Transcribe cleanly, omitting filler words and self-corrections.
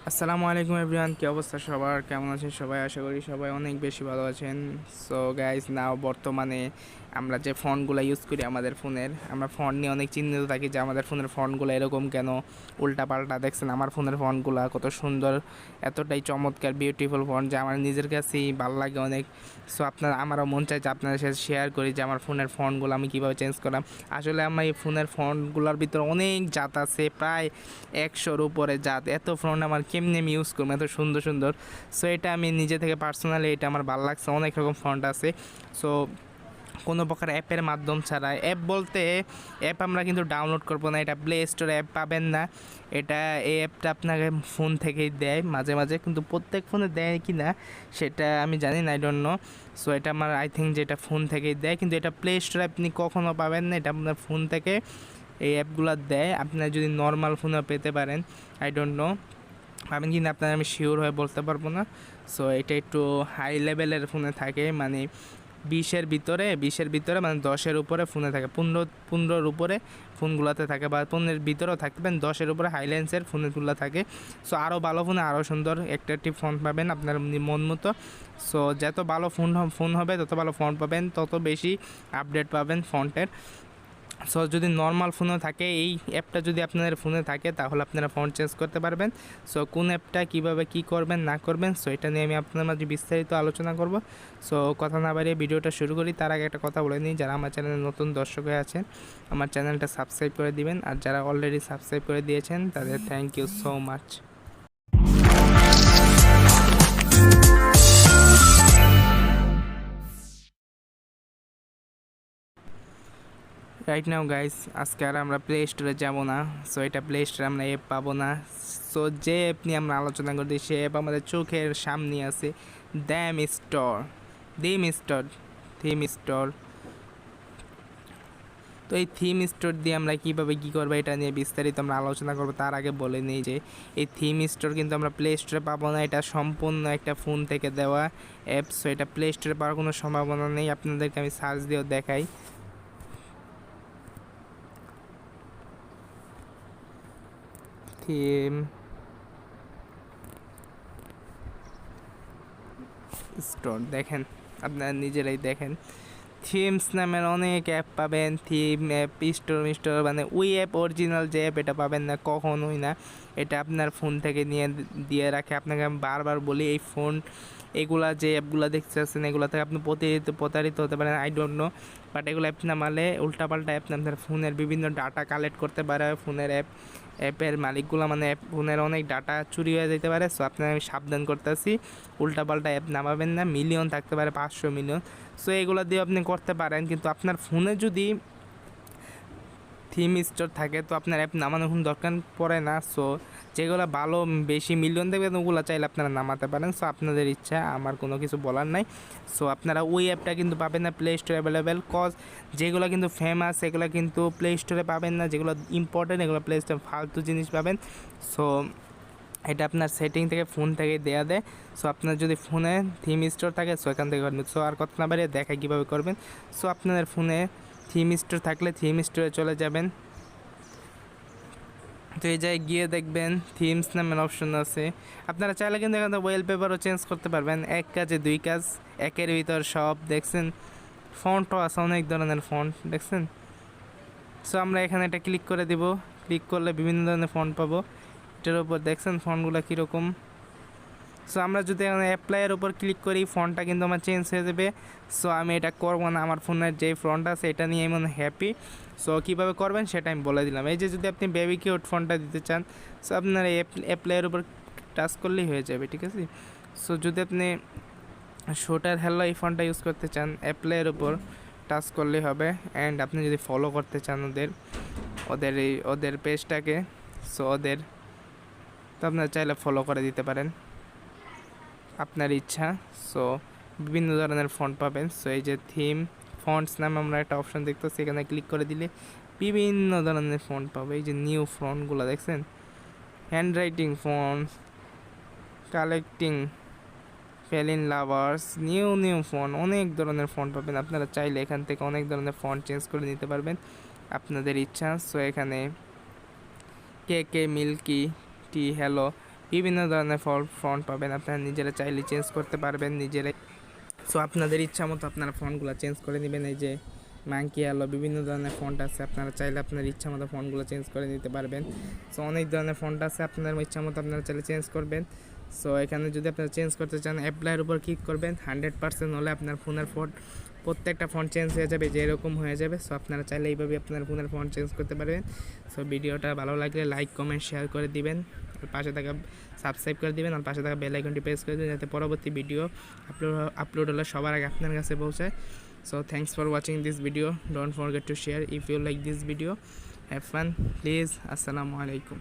আসসালামু আলাইকুম এভরিওয়ান, কি অবস্থা সবার? কেমন আছেন সবাই? আশা করি সবাই অনেক বেশি ভালো আছেন। সো গাইজ, নাও বর্তমানে আমরা যে ফোনগুলো ইউজ করি আমাদের ফোনের, আমরা ফোন নিয়ে অনেক চিন্তিত থাকি যে আমাদের ফোনের ফোনগুলো এরকম কেন উল্টাপাল্টা। দেখছেন আমার ফোনের ফোনগুলো কত সুন্দর, এতটাই চমৎকার বিউটিফুল ফোন যে আমার নিজের কাছেই ভালো লাগে অনেক। সো আমারও মন চাই যে আপনাদের সাথে শেয়ার করি যে আমার ফোনের ফোনগুলো আমি কীভাবে চেঞ্জ করলাম। আসলে আমার এই ফোনের ফোনগুলোর ভিতরে অনেক জাত আছে, প্রায় 100-র উপরে জাত। এত ফোন আমার কেমনি আমি ইউজ করবো, এত সুন্দর সুন্দর। সো এটা আমি নিজে থেকে পার্সোনালি এটা আমার ভালো লাগছে। অনেক রকম ফন্ট আছে। সো কোনো প্রকার অ্যাপের মাধ্যম ছাড়া, অ্যাপ বলতে অ্যাপ আমরা কিন্তু ডাউনলোড করবো না, এটা প্লে স্টোরে অ্যাপ পাবেন না। এটা এই অ্যাপটা আপনাকে ফোন থেকেই দেয় মাঝে মাঝে, কিন্তু প্রত্যেক ফোনে দেয় কি না সেটা আমি জানি না, আই ডোন্ট নো। সো এটা আমার আই থিঙ্ক যে এটা ফোন থেকেই দেয়, কিন্তু এটা প্লে স্টোরে আপনি কখনও পাবেন না, এটা আপনার ফোন থেকে এই অ্যাপগুলো দেয়। আপনারা যদি নর্মাল ফোনেও পেতে পারেন, আই ডোন্ট নো পাবেন কিনা আপনার আমি শিওর হয়ে বলতে পারবো না। সো এটা একটু হাই লেভেলের ফোনে থাকে, মানে 20-এর ভিতরে মানে 10-এর উপরে ফোনে থাকে, 15-র উপরে ফোনগুলোতে থাকে, বা 15-এর ভিতরেও থাকতে পারেন, 10-এর উপরে হাইল্যান্ডসের ফোনগুলো থাকে। সো আরও ভালো ফোনে আরও সুন্দর অ্যাট্রাকটিভ ফোন পাবেন আপনার মন মতো। সো যত ভালো ফোন হবে তত ভালো ফোন পাবেন, তত বেশি আপডেট পাবেন ফোনটার। সো যদি নর্মাল ফোনও থাকে, এই অ্যাপটা যদি আপনাদের ফোনে থাকে তাহলে আপনারা ফোন চেঞ্জ করতে পারবেন। সো কোন অ্যাপটা কীভাবে কী করবেন না করবেন, সো এটা নিয়ে আমি আপনাদের মাঝে বিস্তারিত আলোচনা করব। সো কথা না বাড়িয়ে ভিডিওটা শুরু করি। তার আগে একটা কথা বলে নিই, যারা আমার চ্যানেলে নতুন দর্শক হয়ে আছেন আমার চ্যানেলটা সাবস্ক্রাইব করে দিবেন, আর যারা অলরেডি সাবস্ক্রাইব করে দিয়েছেন তাদের thank you so much. Right now guys, আজকে আর আমরা প্লে স্টোরে যাবো না। সো এটা প্লে স্টোরে আমরা অ্যাপ পাবো না। সো যে অ্যাপ নিয়ে আমরা আলোচনা করছি সে অ্যাপ আমাদের চোখের সামনে আছে, them store, theme store, theme store. তো এই থিম স্টোর দিয়ে আমরা কীভাবে কী করবো এটা নিয়ে বিস্তারিত আমরা আলোচনা করবো। তার আগে বলে নিই যে এই থিম স্টোর কিন্তু আমরা প্লে স্টোরে পাবো না, এটা সম্পূর্ণ একটা ফোন থেকে দেওয়া অ্যাপ। সো এটা প্লে স্টোরে পাওয়ার কোনো সম্ভাবনা নেই, আপনাদেরকে আমি সার্চ দিয়েও দেখাই। থিম স্টোর দেখেন, আপনারা নিজেরাই দেখেন, থিমস নামের অনেক অ্যাপ পাবেন। থিম অ্যাপ স্টোর মানে ওই অ্যাপ অরিজিনাল যে অ্যাপ এটা পাবেন না, কখনোই না। এটা আপনার ফোন থেকে নিয়ে দিয়ে রাখে। আপনাকে আমি বারবার বলি, এই ফোন এগুলা যে অ্যাপগুলো দেখতে পাচ্ছেন এগুলো থেকে আপনি প্রতারিত হতে পারেন, আই ডোন্ট নো। বাট এগুলো অ্যাপ নামালে উল্টাপাল্টা অ্যাপ আপনার ফোনের বিভিন্ন ডাটা কালেক্ট করতে পারে। ফোনের অ্যাপের মালিকগুলো মানে ফোনের অনেক ডাটা চুরি হয়ে যেতে পারে। সো আপনার আমি সাবধান করতেছি, উল্টাপাল্টা অ্যাপ নামাবেন না। মিলিয়ন থাকতে পারে, 500 মিলিয়ন। সো এগুলো দিয়ে আপনি করতে পারেন, কিন্তু আপনার ফোনে যদি থিম স্টোর থাকে তো আপনার অ্যাপ নামানোর কোনো দরকার পড়ে না। সো যেগুলো ভালো বেশি মিলিয়ন দেখবেন ওগুলো চাইলে আপনারা নামাতে পারেন। সো আপনাদের ইচ্ছা, আমার কোনো কিছু বলার নাই। সো আপনারা ওই অ্যাপটা কিন্তু পাবেন না প্লে স্টোরে অ্যাভেলেবেল, কজ যেগুলো কিন্তু ফেমাস এগুলো কিন্তু প্লে স্টোরে পাবেন না, যেগুলো ইম্পর্টেন্ট এগুলো প্লে স্টোরে ফালতু জিনিস পাবেন। সো এটা আপনার সেটিং থেকে ফোন থেকে দেয়া দেয়। সো আপনার যদি ফোনে থিম স্টোর থাকে সো এখান থেকে করবেন। সো আর কথা না বাড়িয়ে দেখায় কীভাবে করবেন। সো আপনাদের ফোনে থিম স্টোর থাকলে থিম স্টোরে চলে যাবেন। তো এই জায়গায় গিয়ে দেখবেন থিমস নামের অপশন আছে। আপনারা চাইলে কিন্তু এখান থেকে ওয়ালপেপারও চেঞ্জ করতে পারবেন, এক কাজে দুই কাজ, একের ভিতর সব। দেখছেন ফন্টও আছে, অনেক ধরনের ফন্ট দেখছেন। সো আমরা এখানে এটা ক্লিক করে দিব, ক্লিক করলে বিভিন্ন ধরনের ফন্ট পাবো। এটার উপর দেখছেন ফন্টগুলো কীরকম। সো আমরা যদি এখানে অ্যাপ্লাইয়ের উপর ক্লিক করি ফন্টটা কিন্তু আমার চেঞ্জ হয়ে যাবে। সো আমি এটা করবো না, আমার ফোনের যে ফন্ট আছে এটা নিয়ে এমন হ্যাপি। সো কীভাবে করবেন সেটা আমি বলে দিলাম। এই যে যদি আপনি বেবি কিউট ফন্টটা দিতে চান, সো আপনার এই অ্যাপ্লাইয়ের উপর টাচ করলেই হয়ে যাবে, ঠিক আছে। সো যদি আপনি শোটার হ্যালো এই ফন্টটা ইউজ করতে চান, অ্যাপ্লাইয়ের উপর টাচ করলেই হবে। অ্যান্ড আপনি যদি ফলো করতে চান ওদের পেজটাকে, সো তো আপনারা চাইলে ফলো করে দিতে পারেন, আপনার ইচ্ছা। সো বিভিন্ন ধরনের ফন্ট পাবেন। সো এই যে থিম ফন্টস নামে আমরা একটা অপশন দেখতেছি, এখানে ক্লিক করে দিলে বিভিন্ন ধরনের ফন্ট পাবে। এই যে নিউ ফন্টগুলো দেখছেন, hand font, collecting, fallen lovers, new font, অনেক ধরনের ফন্ট পাবেন। আপনারা চাইলে এখান থেকে অনেক ধরনের ফন্ট চেঞ্জ করে নিতে পারবেন, আপনাদের ইচ্ছা। সো এখানে কে মিল্কি টি হ্যালো বিভিন্ন ধরনের ফন্ট পাবেন, আপনারা নিজেরা চাইলে চেঞ্জ করতে পারবেন নিজেরাই। সো আপনাদের ইচ্ছা মতো আপনারা ফন্টগুলো চেঞ্জ করে নেবেন। এই যে মাঙ্কি আলো বিভিন্ন ধরনের ফন্ট আছে, আপনারা চাইলে আপনার ইচ্ছা মতো ফন্টগুলো চেঞ্জ করে নিতে পারবেন। সো অনেক ধরনের ফন্ট আছে, আপনার ইচ্ছা মতো আপনারা চাইলে চেঞ্জ করবেন। সো এখানে যদি আপনারা চেঞ্জ করতে চান অ্যাপ্লাইয়ের উপর ক্লিক করবেন। 100% হলে আপনার ফোনের প্রত্যেকটা ফন্ট চেঞ্জ হয়ে যাবে, যে এরকম হয়ে যাবে। সো আপনারা চাইলে এইভাবে আপনার ফোনের ফন্ট চেঞ্জ করতে পারবেন। সো ভিডিওটা ভালো লাগলে লাইক কমেন্ট শেয়ার করে দিবেন, আর পাশে থাকা সাবস্ক্রাইব করে দিবেন, আর পাশে থাকা বেল আইকনটি প্রেস করে দিবেন যাতে পরবর্তী ভিডিও আপলোড হলে সবার আগে আপনার কাছে পৌঁছায়। So thanks for watching this video. Don't forget to share if you like this video. Have fun, please. Assalamualaikum.